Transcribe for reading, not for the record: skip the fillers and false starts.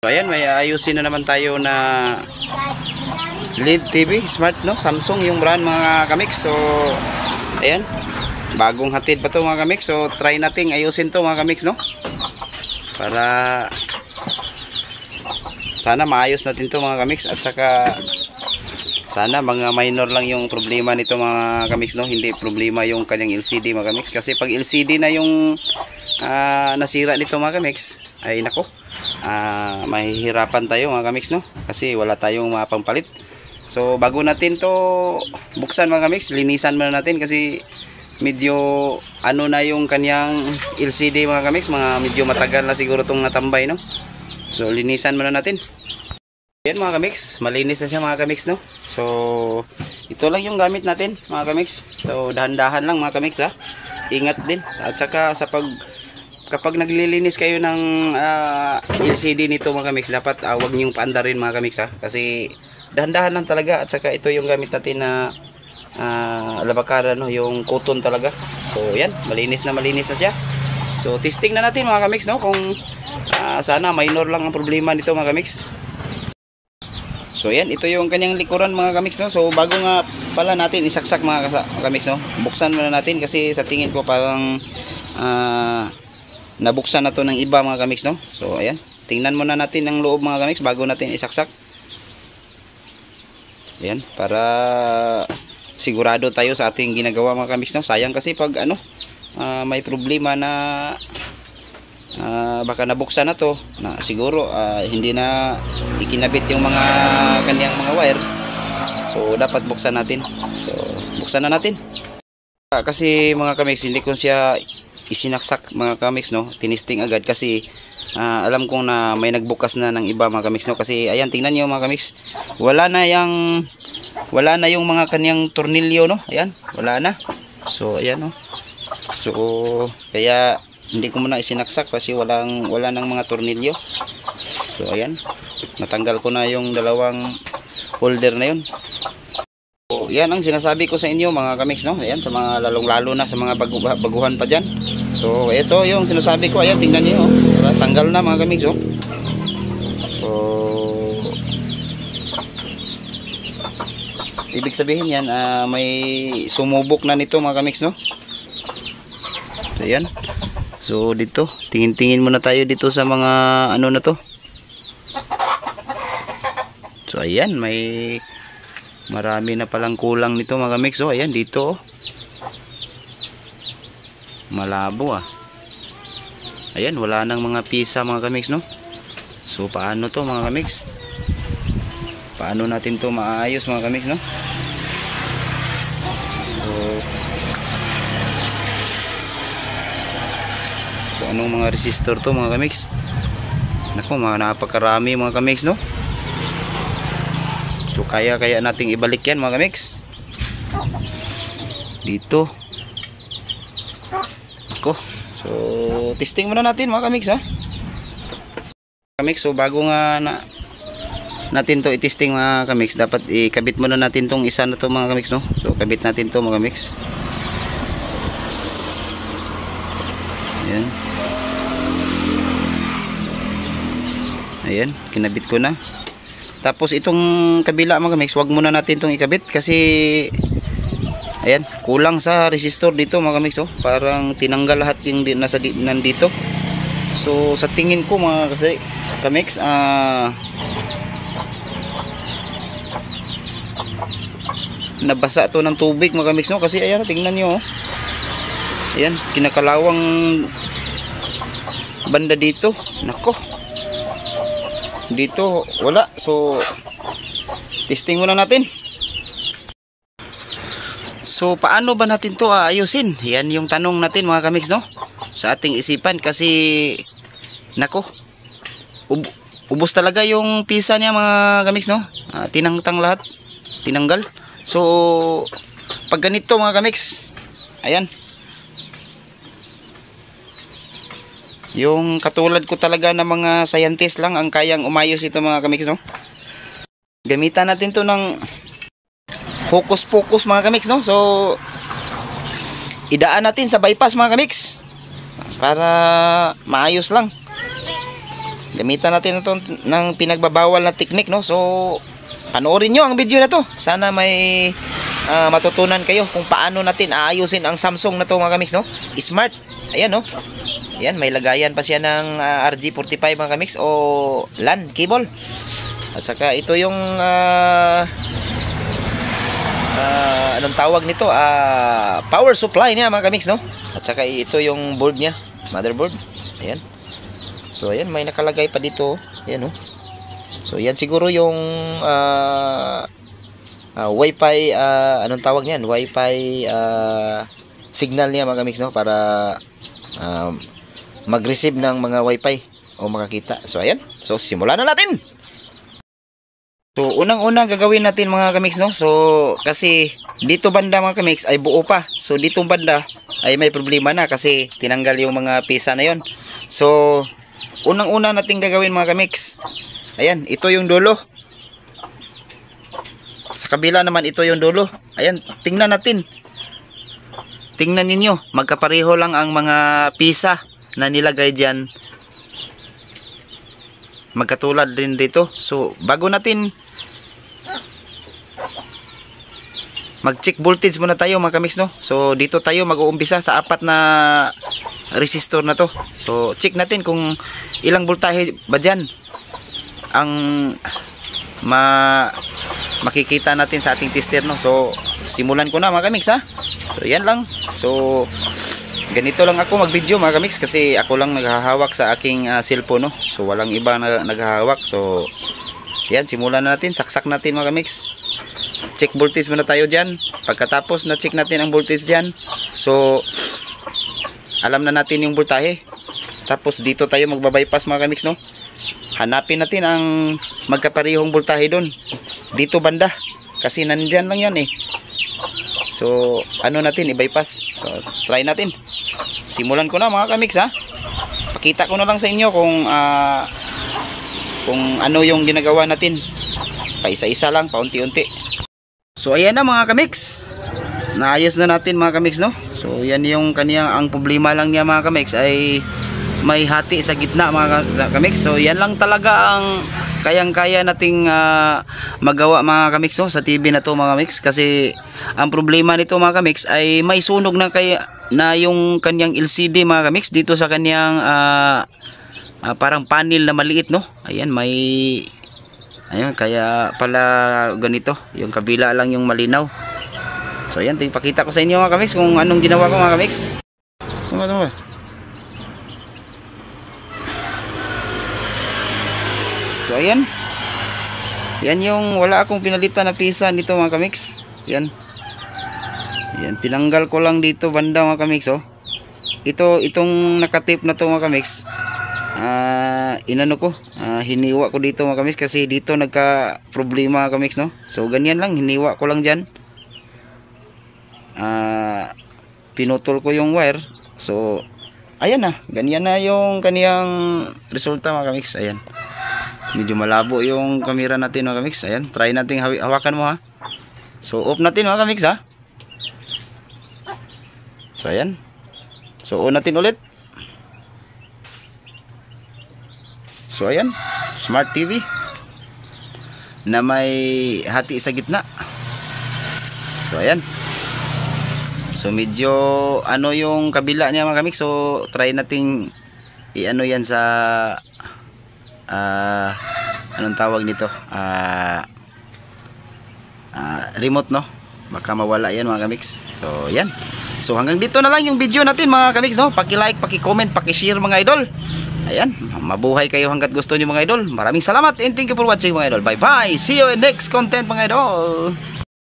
So ayan, may ayusin na naman tayo na LED TV Smart, no? Samsung yung brand mga kamix. So ayan, bagong hatid pa to mga kamix. So try nating ayusin to mga kamix, no? Para sana maayos natin to mga kamix. At saka sana mga minor lang yung problema nito mga kamix, no? Hindi problema yung kanyang LCD mga kamix. Kasi pag LCD na yung nasira nito mga kamix, ay nako, mahihirapan tayo mga kamix, no? Kasi wala tayong mapampalit. So bago natin to buksan mga kamix, linisan muna natin kasi medyo ano na yung kanyang LCD mga kamix, medyo matagal na siguro tong natambay, no? So linisan muna natin. Yan mga kamix, malinis na siya mga kamix, no? So ito lang yung gamit natin mga kamix. So dahan-dahan lang mga kamix, ha? Ingat din. At saka sa kapag naglilinis kayo ng LCD nito mga kamix, dapat wag niyong paandarin mga kamix, ha? Kasi dahan-dahan lang talaga. At saka ito yung gamit natin na labakara, no? Yung cotton talaga. So yan, malinis na siya. So testing na natin mga kamix, no? Kung sana minor lang ang problema nito mga kamix. So yan, ito yung kanyang likuran mga kamix, no? So bago nga pala natin isaksak mga kamix, no? Buksan muna natin kasi sa tingin ko parang nabuksan na to ng iba mga kamix, no? So ayan, tingnan muna natin ang loob mga kamix bago natin isaksak. Ayan, para sigurado tayo sa ating ginagawa mga kamix, no? Sayang kasi pag may problema na baka nabuksan na to na siguro hindi na ikinabit yung mga kanyang mga wire. So dapat buksan natin. So buksan na natin. Kasi mga kamix, hindi ko siya isinaksak mga kamix, no? Tinisting agad kasi alam kong na may nagbukas na ng iba mga kamix, no? Kasi ayan, tingnan niyo mga kamix, wala na yung mga kanyang tornilyo, no? Ayan, wala na. So ayan, no? So kaya hindi ko muna isinaksak kasi wala nang mga tornilyo. So ayan, natanggal ko na yung dalawang holder na yun. So yan ang sinasabi ko sa inyo mga kamix, no? Ayan, sa mga lalong-lalo na sa mga baguhan pa dyan. So ito yung sinasabi ko. Ayan, tingnan niyo, oh. Tanggal na mga kamix, oh. So ibig sabihin yan, may sumubok na nito mga kamix, no? So ayan. So dito, tingin-tingin muna tayo dito sa mga ano na to. So ayan, may marami na palang kulang nito mga kamix. So ayan, dito, oh. Malabo, ah. Ayan, wala nang mga pisa mga kamix, no? So paano to mga kamix? Paano natin to maayos mga kamix, no? So anong mga resistor to mga kamix? Naku, napakarami mga kamix, no? So kaya nating ibalik yan mga kamix. Dito. Ako. So testing muna natin mga kamix, ha? Kamix, so bago nga natin to i-testing mga kamix, dapat ikabit muna natin tong isa na to mga kamix, no? So kabit natin to mga kamix. Ayan. Ayan, kinabit ko na. Tapos itong kabila mga kamix, wag muna natin itong ikabit kasi ayan, kulang sa resistor dito mga kamix, oh. Parang tinanggal lahat yung nandito. So sa tingin ko mga kamix, nabasa to ng tubig mga kamix, no? Kasi ayan, tingnan nyo, oh. Ayan, kinakalawang banda dito. Nako, dito wala. So testing muna natin. So paano ba natin to ayusin? Yan yung tanong natin mga kamix, no? Sa ating isipan kasi nako, ubos talaga yung pisa niya mga kamix, no? Tinangtang lahat, tinanggal. So pag ganito mga kamix, ayan, yung katulad ko talaga na mga scientist lang ang kayang umayos ito mga kamix, no? Gamitan natin to ng focus mga kamix, no? So idaan natin sa bypass mga kamix para maayos lang. Gamitan natin ito ng pinagbabawal na technique, no? So panoorin nyo ang video na to. Sana may matutunan kayo kung paano natin aayusin ang Samsung na to mga kamix, no? Smart. Ayan, no? Ayan, may lagayan pa siya ng RG45 mga kamix o LAN cable. At saka ito yung anong tawag nito? Power supply niya mga kamix, no? At saka ito yung board niya, motherboard. Ayan. So ayan, may nakalagay pa dito. Ayan, no? So yan siguro yung Wi-Fi, anong tawag niyan? Wi-Fi signal niya mga kamix, no? Para mag-receive ng mga Wi-Fi o makakita. So ayan. So simulan na natin. So unang-unang gagawin natin mga kamix, no? So kasi dito banda mga kamix ay buo pa. So dito banda ay may problema na kasi tinanggal yung mga pisa na yon. So unang-una nating gagawin mga kamix, ayan, ito yung dulo. Sa kabila naman ito yung dulo. Ayan, tingnan natin. Tingnan ninyo, magkapareho lang ang mga pisa na nilagay dyan. Magkatulad din dito. So bago natin mag-check voltage muna tayo mga kamix, no? So dito tayo mag-uumpisa sa 4 na resistor na to. So check natin kung ilang voltahe ba dyan ang makikita natin sa ating tester, no? So simulan ko na mga kamix, ha? So yan lang. So ganito lang ako mag-video mga kamix kasi ako lang naghahawak sa aking cellphone, no? So walang iba na naghahawak. So yan, simulan na natin. Saksak natin mga kamix. Check voltage muna tayo dyan. Pagkatapos na check natin ang voltage dyan, so alam na natin yung voltahe. Tapos dito tayo magbabypass mga kamix, no? Hanapin natin ang magkaparehong voltahe doon dito banda kasi nandyan lang yan, eh. So ano natin, i-bypass. So, try natin. Simulan ko na mga kamix, ha. Pakita ko na lang sa inyo kung ano yung ginagawa natin. Paisa-isa lang, paunti-unti. So ayan na mga kamix, naayos na natin mga kamix, no? So yan yung kaniyang, ang problema lang niya mga kamix ay may hati sa gitna mga kamix. So yan lang talaga ang kayang-kaya nating magawa mga kamix, no? Sa TV na to mga kamix. Kasi ang problema nito mga kamix ay may sunog na yung kaniyang LCD mga kamix dito sa kaniyang parang panel na maliit, no? Ayan, ayun, kaya pala ganito. Yung kabila lang yung malinaw. So ayan, pakita ko sa inyo mga kamix kung anong ginawa ko mga kamix. Tama. So ayan. Yan yung wala akong pinalitan na pisa nito mga kamix. Yan. Yan, tinanggal ko lang dito banda mga kamix, oh. Itong nakatip na to mga kamix. Inano ko, hiniwa ko dito mga kamix kasi dito nagka problema mga kamix, no? So ganyan lang, hiniwa ko lang dyan. Pinutol ko yung wire. So ayan na, ganyan na yung kaniyang resulta mga kamix. Ayan, medyo malabo yung camera natin mga kamix. Ayan, try natin hawakan mo, ha. So off natin mga kamix, ha. So ayan, so on natin ulit. So ayan, smart TV na may hati sa gitna. So ayan. So medyo ano yung kabila niya mga kamix. So try nating i-ano yan sa anong tawag nito? Remote, no? Baka mawala yan mga kamix. So yan. So hanggang dito na lang yung video natin mga kamix, no? Paki-like, paki-comment, paki-share mga idol. Ayan, mabuhay kayo hanggat gusto niyo mga idol. Maraming salamat and thank you for watching mga idol. Bye bye. See you in next content mga idol.